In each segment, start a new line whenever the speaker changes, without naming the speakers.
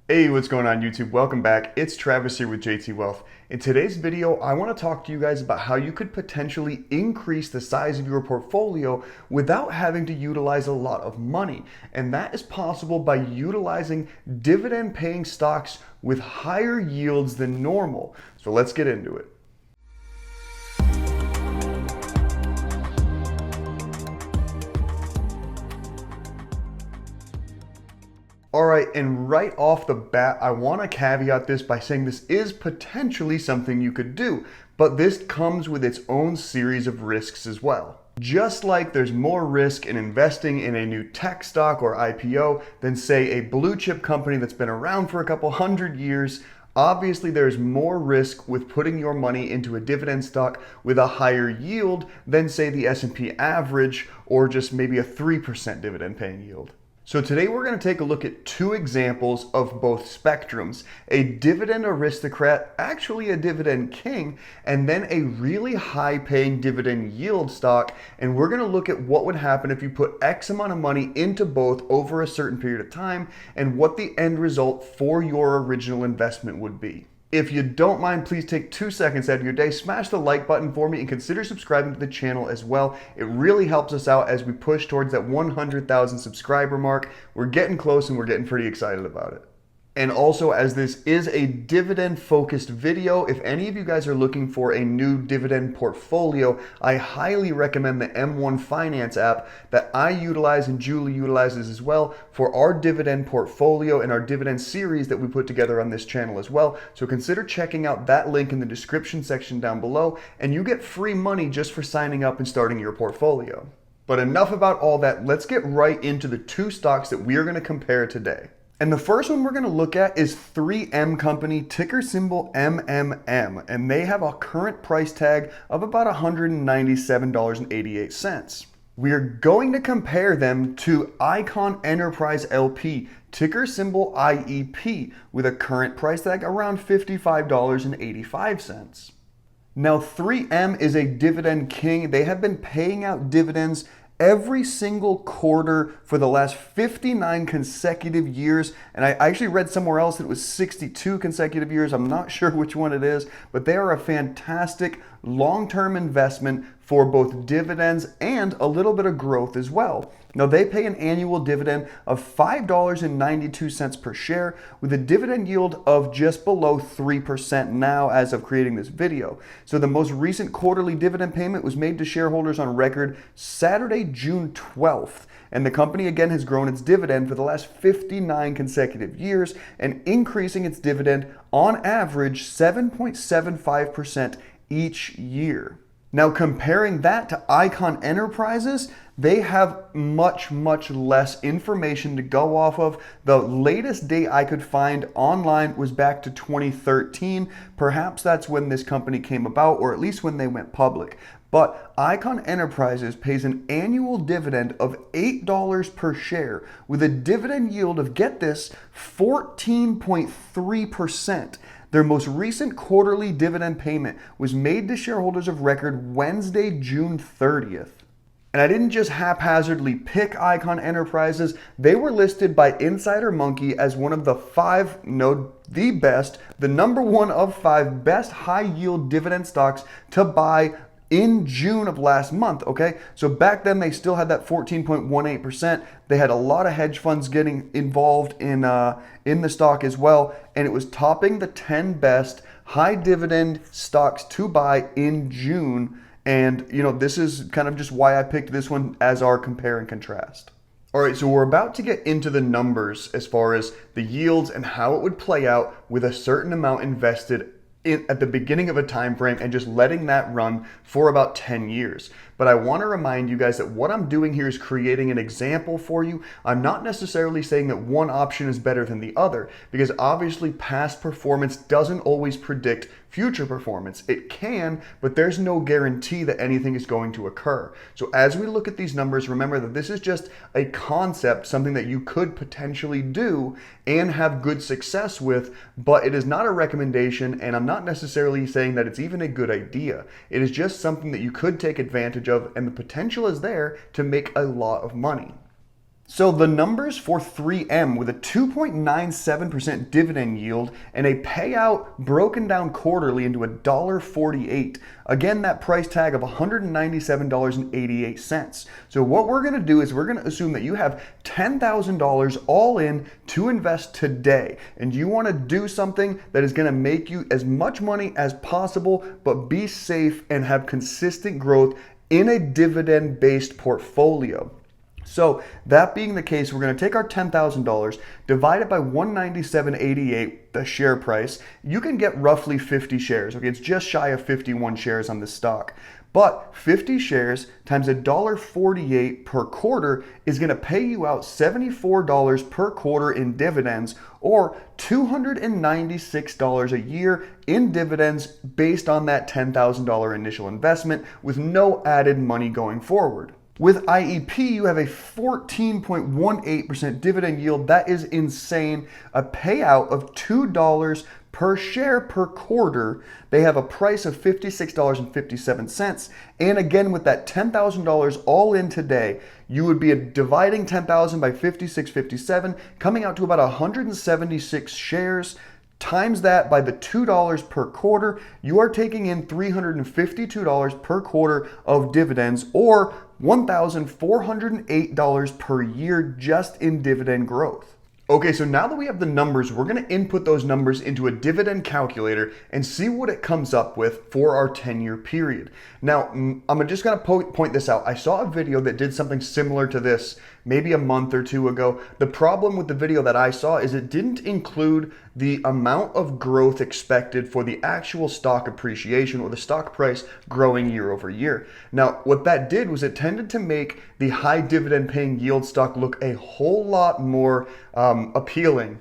Hey, what's going on YouTube? Welcome back. It's Travis here with JT Wealth. In today's video, I want to talk to you guys about how you could potentially increase the size of your portfolio without having to utilize a lot of money. And that is possible by utilizing dividend paying stocks with higher yields than normal. So let's get into it. All right, and right off the bat, I want to caveat this by saying this is potentially something you could do, but this comes with its own series of risks as well. Just like there's more risk in investing in a new tech stock or IPO than, say, a blue chip company that's been around for a couple hundred years, obviously there's more risk with putting your money into a dividend stock with a higher yield than, say, the S&P average or just maybe a 3% dividend paying yield. So today we're going to take a look at two examples of both spectrums, a dividend aristocrat, actually a dividend king, and then a really high paying dividend yield stock. And we're going to look at what would happen if you put X amount of money into both over a certain period of time and what the end result for your original investment would be. If you don't mind, please take 2 seconds out of your day, smash the like button for me, and consider subscribing to the channel as well. It really helps us out as we push towards that 100,000 subscriber mark. We're getting close and we're getting pretty excited about it. And also, as this is a dividend focused video, if any of you guys are looking for a new dividend portfolio, I highly recommend the M1 Finance app that I utilize and Julie utilizes as well for our dividend portfolio and our dividend series that we put together on this channel as well. So consider checking out that link in the description section down below, and you get free money just for signing up and starting your portfolio. But enough about all that, let's get right into the two stocks that we are going to compare today. And the first one we're going to look at is 3M Company, ticker symbol MMM, and they have a current price tag of about $197.88. We are going to compare them to Icon Enterprise LP, ticker symbol IEP, with a current price tag around $55.85. Now 3M is a dividend king. They have been paying out dividends every single quarter for the last 59 consecutive years. And I actually read somewhere else that it was 62 consecutive years. I'm not sure which one it is, but they are a fantastic long-term investment for both dividends and a little bit of growth as well. Now they pay an annual dividend of $5.92 per share with a dividend yield of just below 3% now as of creating this video. So the most recent quarterly dividend payment was made to shareholders on record Saturday, June 12th. And the company again has grown its dividend for the last 59 consecutive years and increasing its dividend on average 7.75% each year. Now comparing that to Icon Enterprises, they have much less information to go off of. The latest date I could find online was back to 2013. Perhaps that's when this company came about, or at least when they went public. But Icon Enterprises pays an annual dividend of $8 per share with a dividend yield of, get this, 14.3%. Their most recent quarterly dividend payment was made to shareholders of record Wednesday, June 30th. And I didn't just haphazardly pick Icon Enterprises. They were listed by Insider Monkey as one of the the number one of 5 best high yield dividend stocks to buy in June of last month, okay? So back then they still had that 14.18%. They had a lot of hedge funds getting involved in the stock as well, and it was topping the 10 best high dividend stocks to buy in June. And you know, this is kind of just why I picked this one as our compare and contrast. All right, so we're about to get into the numbers as far as the yields and how it would play out with a certain amount invested at the beginning of a time frame and just letting that run for about 10 years. But I want to remind you guys that what I'm doing here is creating an example for you. I'm not necessarily saying that one option is better than the other, because obviously past performance doesn't always predict future performance. It can, but there's no guarantee that anything is going to occur. So as we look at these numbers, remember that this is just a concept, something that you could potentially do and have good success with, but it is not a recommendation, and I'm not necessarily saying that it's even a good idea. It is just something that you could take advantage of, and the potential is there to make a lot of money. So the numbers for 3M with a 2.97% dividend yield and a payout broken down quarterly into $1.48. Again, that price tag of $197.88. So what we're going to do is we're going to assume that you have $10,000 all in to invest today, and you want to do something that is going to make you as much money as possible, but be safe and have consistent growth in a dividend-based portfolio. So that being the case, we're going to take our $10,000, divide it by 197.88, the share price. You can get roughly 50 shares. Okay, it's just shy of 51 shares on this stock. But 50 shares times $1.48 per quarter is going to pay you out $74 per quarter in dividends, or $296 a year in dividends based on that $10,000 initial investment with no added money going forward. With IEP, you have a 14.18% dividend yield. That is insane. A payout of $2 per share per quarter. They have a price of $56.57. And again, with that $10,000 all in today, you would be dividing 10,000 by 56.57, coming out to about 176 shares. Times that by the $2 per quarter, you are taking in $352 per quarter of dividends, or $1,408 per year just in dividend growth. Okay, so now that we have the numbers, we're going to input those numbers into a dividend calculator and see what it comes up with for our 10-year period. Now, I'm just going to point this out. I saw a video that did something similar to this maybe a month or two ago. The problem with the video that I saw is it didn't include the amount of growth expected for the actual stock appreciation or the stock price growing year over year. Now, what that did was it tended to make the high dividend paying yield stock look a whole lot more appealing.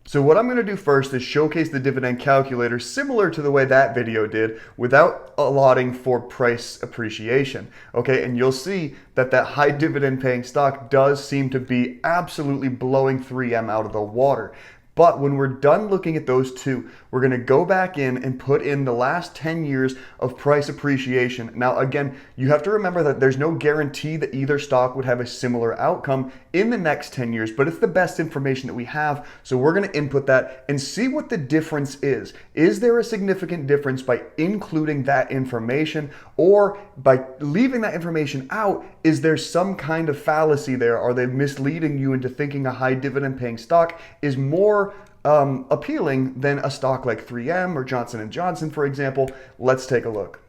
So what I'm going to do first is showcase the dividend calculator similar to the way that video did, without allotting for price appreciation. Okay, and you'll see that that high dividend paying stock does seem to be absolutely blowing 3M out of the water. But when we're done looking at those two, we're going to go back in and put in the last 10 years of price appreciation. Now, again, you have to remember that there's no guarantee that either stock would have a similar outcome in the next 10 years, but it's the best information that we have. So we're going to input that and see what the difference is. Is there a significant difference by including that information, or by leaving that information out? Is there some kind of fallacy there? Are they misleading you into thinking a high dividend paying stock is more appealing than a stock like 3M or Johnson & Johnson, for example? Let's take a look.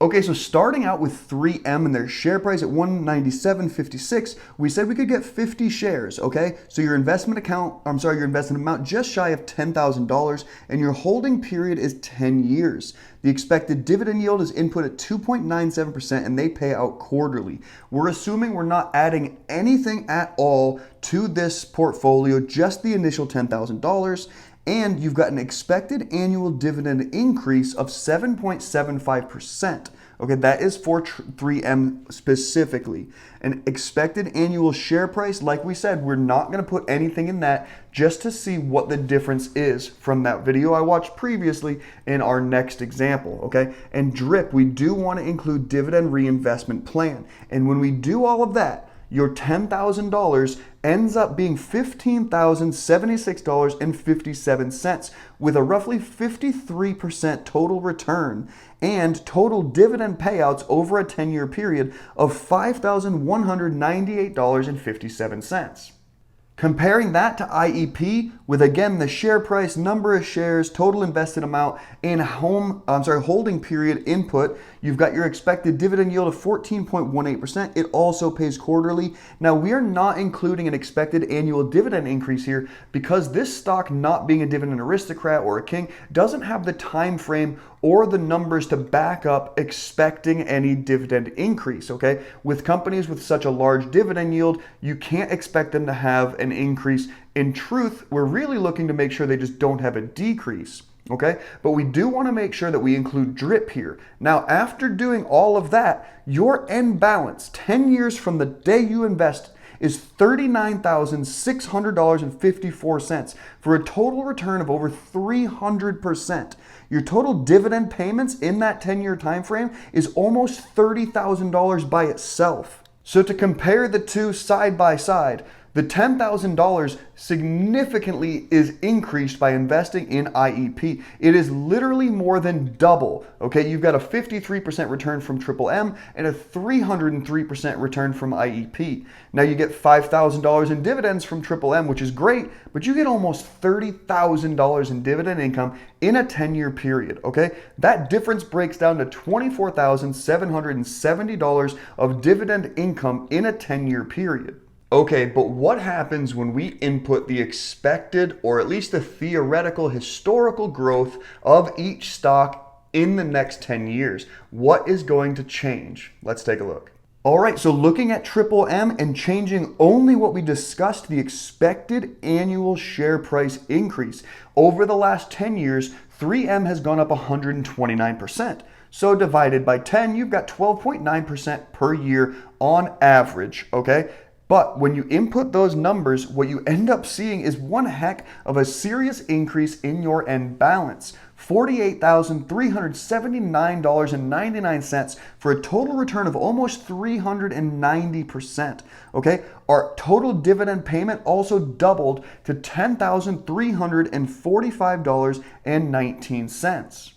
Okay, so starting out with 3M and their share price at $197.56, we said we could get 50 shares, okay? So your investment amount just shy of $10,000, and your holding period is 10 years. The expected dividend yield is input at 2.97%, and they pay out quarterly. We're assuming we're not adding anything at all to this portfolio, just the initial $10,000. And you've got an expected annual dividend increase of 7.75%. Okay, that is for 3M specifically. An expected annual share price, like we said, we're not going to put anything in that, just to see what the difference is from that video I watched previously in our next example, okay? And DRIP, we do want to include dividend reinvestment plan. And when we do all of that, your $10,000 ends up being $15,076.57, with a roughly 53% total return and total dividend payouts over a 10-year period of $5,198.57. Comparing that to IEP with, again, the share price, number of shares, total invested amount, and holding period input, you've got your expected dividend yield of 14.18%. It also pays quarterly. Now, we are not including an expected annual dividend increase here because this stock, not being a dividend aristocrat or a king, doesn't have the time frame or the numbers to back up expecting any dividend increase, okay? With companies with such a large dividend yield, you can't expect them to have an increase. In truth, we're really looking to make sure they just don't have a decrease, okay? But we do want to make sure that we include DRIP here. Now, after doing all of that, your end balance 10 years from the day you invest is $39,600.54 for a total return of over 300%. Your total dividend payments in that 10-year time frame is almost $30,000 by itself. So to compare the two side by side, The $10,000 significantly is increased by investing in IEP. It is literally more than double. Okay, you've got a 53% return from Triple M and a 303% return from IEP. Now you get $5,000 in dividends from Triple M, which is great, but you get almost $30,000 in dividend income in a 10-year period. Okay, that difference breaks down to $24,770 of dividend income in a 10-year period. Okay, but what happens when we input the expected, or at least the theoretical historical growth of each stock in the next 10 years? What is going to change? Let's take a look. All right, so looking at Triple M and changing only what we discussed, the expected annual share price increase. Over the last 10 years, 3M has gone up 129%. So divided by 10, you've got 12.9% per year on average, okay? But when you input those numbers, what you end up seeing is one heck of a serious increase in your end balance. $48,379.99 for a total return of almost 390%. Okay, our total dividend payment also doubled to $10,345.19.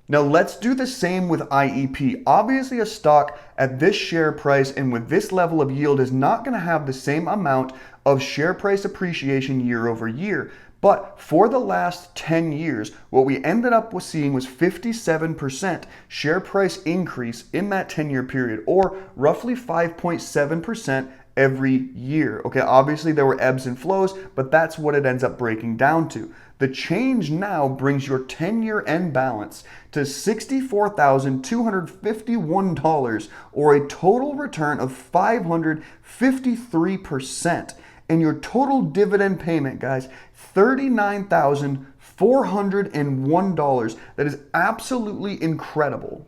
Now let's do the same with IEP. Obviously a stock at this share price and with this level of yield is not going to have the same amount of share price appreciation year over year. But for the last 10 years, what we ended up with seeing was 57% share price increase in that 10-year period, or roughly 5.7% every year. Okay, obviously there were ebbs and flows, but that's what it ends up breaking down to. The change now brings your 10-year end balance to $64,251, or a total return of 553%. And your total dividend payment, guys, $39,401. That is absolutely incredible.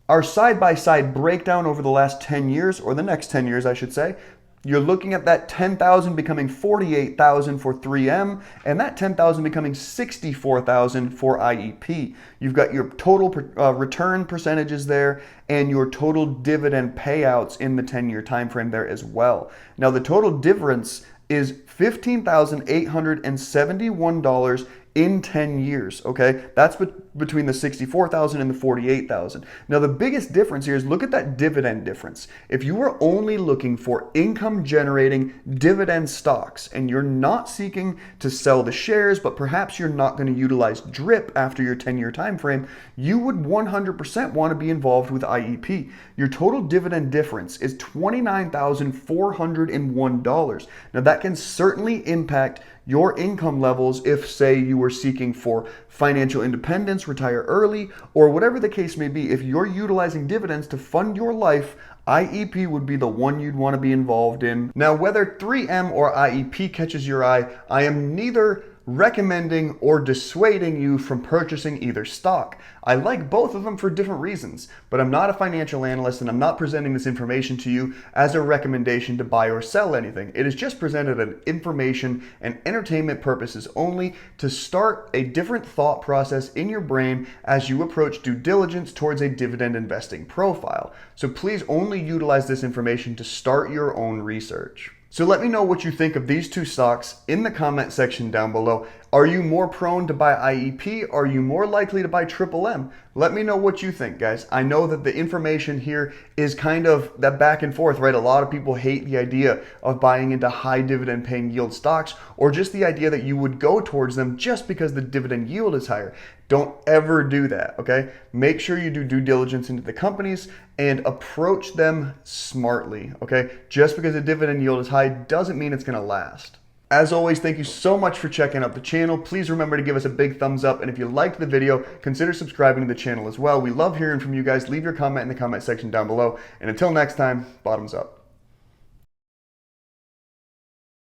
Our side-by-side breakdown over the last 10 years, or the next 10 years, I should say, you're looking at that 10,000 becoming 48,000 for 3M, and that 10,000 becoming 64,000 for IEP. You've got your total return percentages there and your total dividend payouts in the 10-year time frame there as well. Now the total difference is $15,871 in 10 years, okay? That's between the 64,000 and the 48,000. Now the biggest difference here is look at that dividend difference. If you were only looking for income generating dividend stocks and you're not seeking to sell the shares, but perhaps you're not going to utilize DRIP after your 10-year time frame, you would 100% want to be involved with IEP. Your total dividend difference is $29,401. Now that can certainly impact your income levels if, say, you were seeking for financial independence, retire early, or whatever the case may be. If you're utilizing dividends to fund your life, IEP would be the one you'd want to be involved in. Now, whether 3M or IEP catches your eye, I am neither recommending or dissuading you from purchasing either stock. I like both of them for different reasons, but I'm not a financial analyst and I'm not presenting this information to you as a recommendation to buy or sell anything. It is just presented as information and entertainment purposes only to start a different thought process in your brain as you approach due diligence towards a dividend investing profile. So please only utilize this information to start your own research. So let me know what you think of these two stocks in the comment section down below. Are you more prone to buy IEP? Are you more likely to buy Triple M? Let me know what you think, guys. I know that the information here is kind of that back and forth, right? A lot of people hate the idea of buying into high dividend paying yield stocks, or just the idea that you would go towards them just because the dividend yield is higher. Don't ever do that, okay? Make sure you do due diligence into the companies and approach them smartly, okay? Just because the dividend yield is high doesn't mean it's gonna last. As always, thank you so much for checking out the channel. Please remember to give us a big thumbs up, and if you liked the video, consider subscribing to the channel as well. We love hearing from you guys. Leave your comment in the comment section down below, and until next time, bottoms up.